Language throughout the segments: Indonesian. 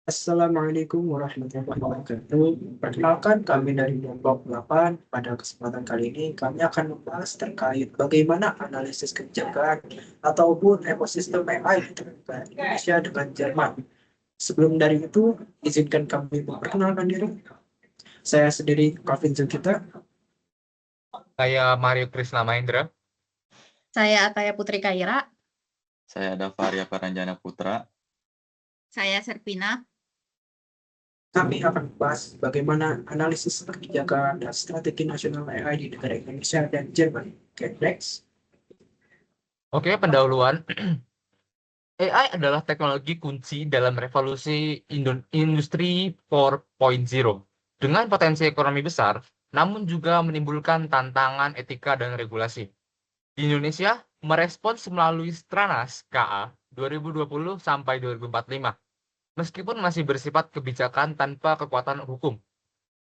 Assalamualaikum warahmatullahi wabarakatuh. Perkenalkan kami dari kelompok 8. Pada kesempatan kali ini kami akan membahas terkait bagaimana analisis kebijakan ataupun ekosistem AI diterapkan Indonesia dengan Jerman. Sebelum dari itu, izinkan kami memperkenalkan diri. Saya sendiri Kavin Zulkifli. Saya Mario Krisna Mahendra. Saya Ataya Putri Kaira. Saya Davaria Paranjana Putra. Saya Serpina. Kami akan membahas bagaimana analisis kebijakan dan strategi nasional AI di negara Indonesia dan Jerman. Oke, next. Oke, pendahuluan. AI adalah teknologi kunci dalam revolusi industri 4.0 dengan potensi ekonomi besar, namun juga menimbulkan tantangan etika dan regulasi. Di Indonesia, merespons melalui Stranas KA 2020 sampai 2045, meskipun masih bersifat kebijakan tanpa kekuatan hukum.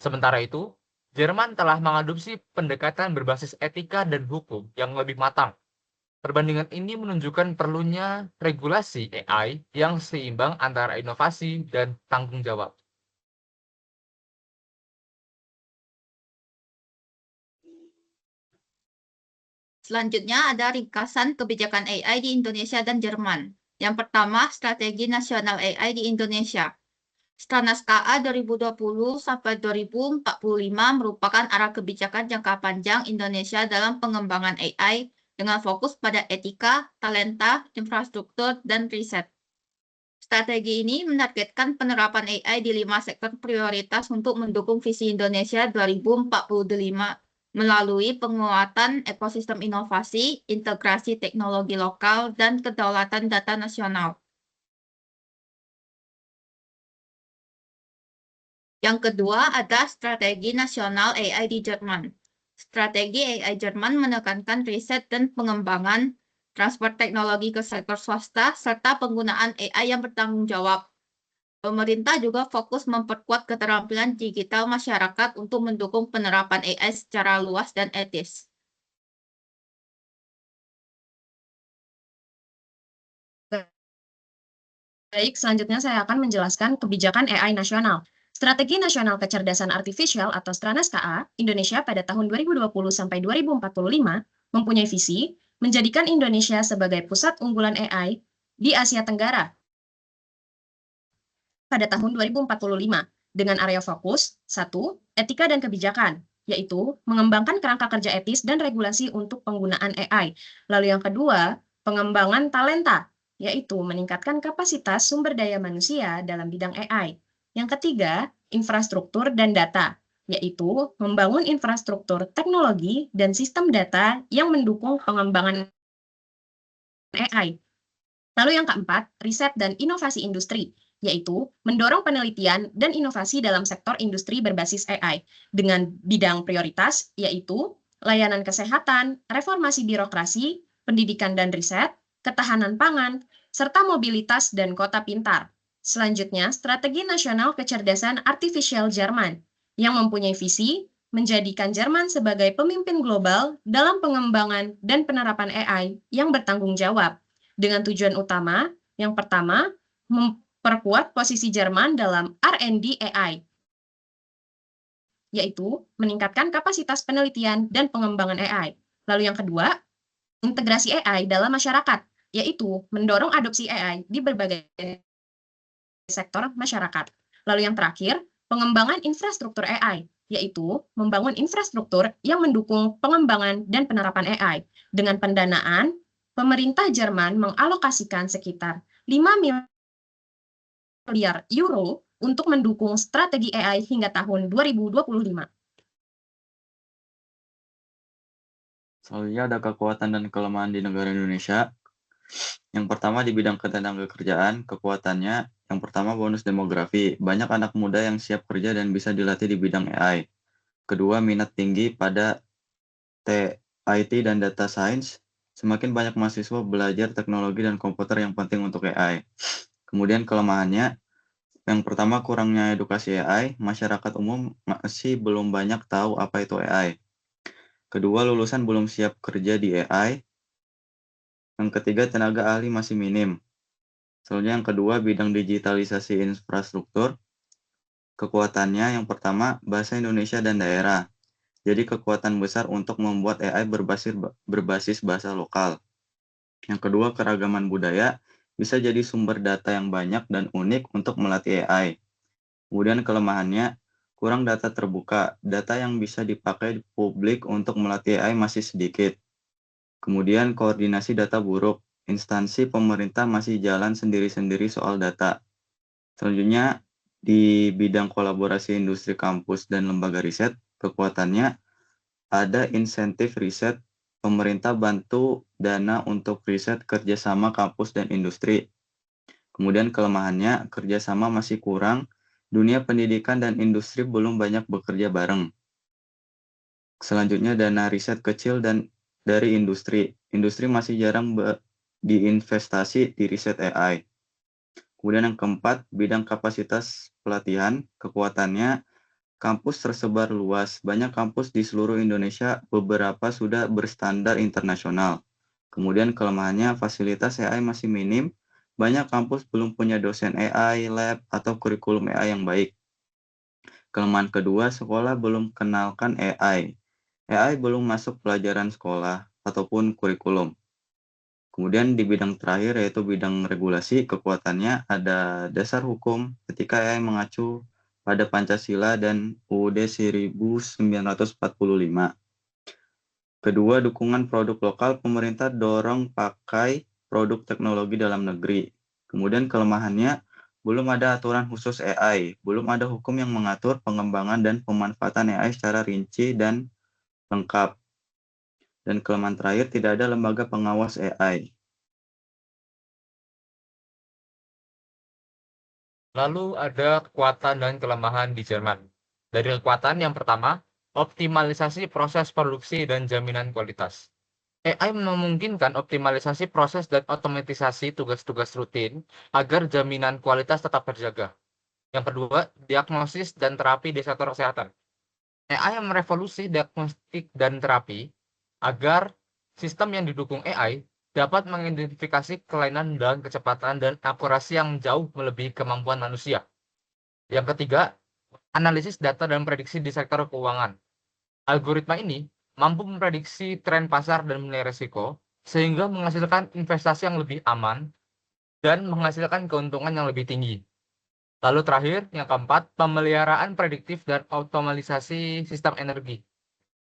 Sementara itu, Jerman telah mengadopsi pendekatan berbasis etika dan hukum yang lebih matang. Perbandingan ini menunjukkan perlunya regulasi AI yang seimbang antara inovasi dan tanggung jawab. Selanjutnya ada ringkasan kebijakan AI di Indonesia dan Jerman. Yang pertama, Strategi Nasional AI di Indonesia. Stranas KA 2020 sampai 2045 merupakan arah kebijakan jangka panjang Indonesia dalam pengembangan AI dengan fokus pada etika, talenta, infrastruktur, dan riset. Strategi ini menargetkan penerapan AI di 5 sektor prioritas untuk mendukung visi Indonesia 2045 melalui penguatan ekosistem inovasi, integrasi teknologi lokal, dan kedaulatan data nasional. Yang kedua ada Strategi Nasional AI di Jerman. Strategi AI Jerman menekankan riset dan pengembangan transfer teknologi ke sektor swasta, serta penggunaan AI yang bertanggung jawab. Pemerintah juga fokus memperkuat keterampilan digital masyarakat untuk mendukung penerapan AI secara luas dan etis. Baik, selanjutnya saya akan menjelaskan kebijakan AI nasional. Strategi Nasional Kecerdasan Artifisial atau Stranas KA Indonesia pada tahun 2020 sampai 2045 mempunyai visi menjadikan Indonesia sebagai pusat unggulan AI di Asia Tenggara pada tahun 2045 dengan area fokus 1. Etika dan kebijakan, yaitu mengembangkan kerangka kerja etis dan regulasi untuk penggunaan AI. Lalu yang kedua, pengembangan talenta, yaitu meningkatkan kapasitas sumber daya manusia dalam bidang AI. Yang ketiga, infrastruktur dan data, yaitu membangun infrastruktur teknologi dan sistem data yang mendukung pengembangan AI. Lalu yang keempat, riset dan inovasi industri, yaitu mendorong penelitian dan inovasi dalam sektor industri berbasis AI dengan bidang prioritas, yaitu layanan kesehatan, reformasi birokrasi, pendidikan dan riset, ketahanan pangan, serta mobilitas dan kota pintar. Selanjutnya, Strategi Nasional Kecerdasan Artifisial Jerman, yang mempunyai visi menjadikan Jerman sebagai pemimpin global dalam pengembangan dan penerapan AI yang bertanggung jawab, dengan tujuan utama, yang pertama, memperkuat posisi Jerman dalam R&D AI, yaitu meningkatkan kapasitas penelitian dan pengembangan AI. Lalu yang kedua, integrasi AI dalam masyarakat, yaitu mendorong adopsi AI di berbagai sektor masyarakat. Lalu yang terakhir, pengembangan infrastruktur AI, yaitu membangun infrastruktur yang mendukung pengembangan dan penerapan AI. Dengan pendanaan, pemerintah Jerman mengalokasikan sekitar 5 miliar euro untuk mendukung strategi AI hingga tahun 2025. Selanjutnya ada kekuatan dan kelemahan di negara Indonesia. Yang pertama di bidang ketenagakerjaan, kekuatannya yang pertama bonus demografi. Banyak anak muda yang siap kerja dan bisa dilatih di bidang AI. Kedua, minat tinggi pada IT dan data science. Semakin banyak mahasiswa belajar teknologi dan komputer yang penting untuk AI. Kemudian kelemahannya, yang pertama kurangnya edukasi AI. Masyarakat umum masih belum banyak tahu apa itu AI. Kedua, lulusan belum siap kerja di AI. Yang ketiga, tenaga ahli masih minim. Selanjutnya yang kedua, bidang digitalisasi infrastruktur. Kekuatannya yang pertama, bahasa Indonesia dan daerah. Jadi kekuatan besar untuk membuat AI berbasis bahasa lokal. Yang kedua, keragaman budaya bisa jadi sumber data yang banyak dan unik untuk melatih AI. Kemudian kelemahannya, kurang data terbuka. Data yang bisa dipakai publik untuk melatih AI masih sedikit. Kemudian koordinasi data buruk. Instansi pemerintah masih jalan sendiri-sendiri soal data. Selanjutnya, di bidang kolaborasi industri kampus dan lembaga riset, kekuatannya ada insentif riset, pemerintah bantu dana untuk riset kerjasama kampus dan industri. Kemudian kelemahannya, kerjasama masih kurang, dunia pendidikan dan industri belum banyak bekerja bareng. Selanjutnya, dana riset kecil dan dari industri. Industri masih jarang diinvestasi di riset AI. Kemudian yang keempat, bidang kapasitas pelatihan, kekuatannya kampus tersebar luas. Banyak kampus di seluruh Indonesia, beberapa sudah berstandar internasional. Kemudian kelemahannya, fasilitas AI masih minim. Banyak kampus belum punya dosen AI, lab, atau kurikulum AI yang baik. Kelemahan kedua, sekolah belum kenalkan AI. AI belum masuk pelajaran sekolah ataupun kurikulum. Kemudian di bidang terakhir yaitu bidang regulasi, kekuatannya ada dasar hukum ketika AI mengacu pada Pancasila dan UUD 1945. Kedua, dukungan produk lokal, pemerintah dorong pakai produk teknologi dalam negeri. Kemudian kelemahannya, belum ada aturan khusus AI, belum ada hukum yang mengatur pengembangan dan pemanfaatan AI secara rinci dan lengkap. Dan kelemahan terakhir, tidak ada lembaga pengawas AI. Lalu ada kekuatan dan kelemahan di Jerman. Dari kekuatan yang pertama, optimalisasi proses produksi dan jaminan kualitas. AI memungkinkan optimalisasi proses dan otomatisasi tugas-tugas rutin agar jaminan kualitas tetap terjaga. Yang kedua, diagnosis dan terapi di sektor kesehatan. AI merevolusi diagnostik dan terapi agar sistem yang didukung AI dapat mengidentifikasi kelainan dengan kecepatan dan akurasi yang jauh melebihi kemampuan manusia. Yang ketiga, analisis data dan prediksi di sektor keuangan. Algoritma ini mampu memprediksi tren pasar dan menilai risiko, sehingga menghasilkan investasi yang lebih aman dan menghasilkan keuntungan yang lebih tinggi. Lalu terakhir, yang keempat, pemeliharaan prediktif dan otomatisasi sistem energi.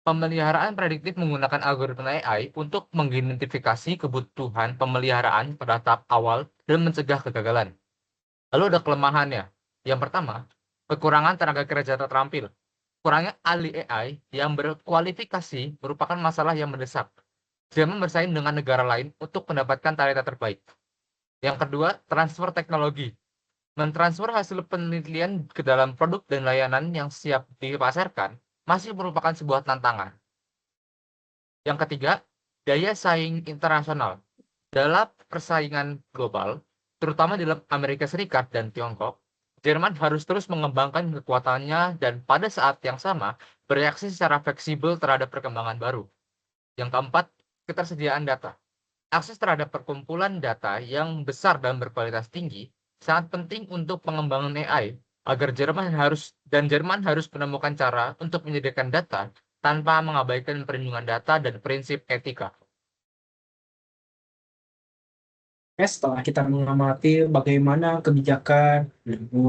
Pemeliharaan prediktif menggunakan algoritma AI untuk mengidentifikasi kebutuhan pemeliharaan pada tahap awal dan mencegah kegagalan. Lalu ada kelemahannya. Yang pertama, kekurangan tenaga kerja terampil. Kurangnya ahli AI yang berkualifikasi merupakan masalah yang mendesak. Jerman bersaing dengan negara lain untuk mendapatkan talenta terbaik. Yang kedua, transfer teknologi. Mentransfer hasil penelitian ke dalam produk dan layanan yang siap dipasarkan masih merupakan sebuah tantangan. Yang ketiga, daya saing internasional. Dalam persaingan global, terutama dalam Amerika Serikat dan Tiongkok, Jerman harus terus mengembangkan kekuatannya dan pada saat yang sama bereaksi secara fleksibel terhadap perkembangan baru. Yang keempat, ketersediaan data. Akses terhadap perkumpulan data yang besar dan berkualitas tinggi sangat penting untuk pengembangan AI agar Jerman harus menemukan cara untuk menyediakan data tanpa mengabaikan perlindungan data dan prinsip etika. Setelah kita mengamati bagaimana kebijakan,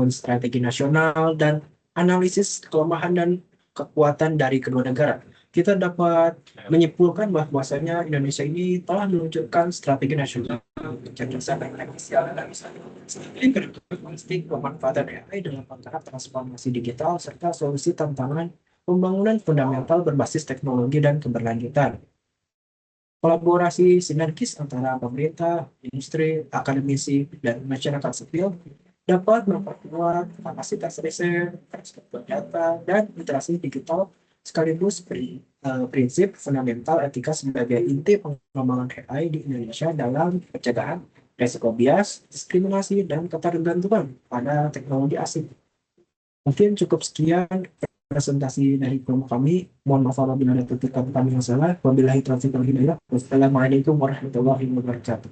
strategi nasional, dan analisis kelemahan dan kekuatan dari kedua negara, kita dapat menyimpulkan bahwasanya Indonesia ini telah meluncurkan strategi nasional kecerdasan artifisial dan bisa plastik pemanfaatan AI dalam tahap transformasi digital serta solusi tantangan pembangunan fundamental berbasis teknologi dan keberlanjutan. Kolaborasi sinergis antara pemerintah, industri, akademisi, dan masyarakat sipil dapat memperkuat kapasitas riset, infrastruktur data, dan literasi digital sekaligus prinsip fundamental etika sebagai inti pengembangan AI di Indonesia dalam pencegahan risiko bias, diskriminasi, dan ketergantungan pada teknologi asing. Mungkin cukup sekian presentasi dari kelompok kami. Mohon maaf apabila ada tutupan kami yang salah. Wabillahi taufiq wal hidayah. Wassalamualaikum warahmatullahi wabarakatuh.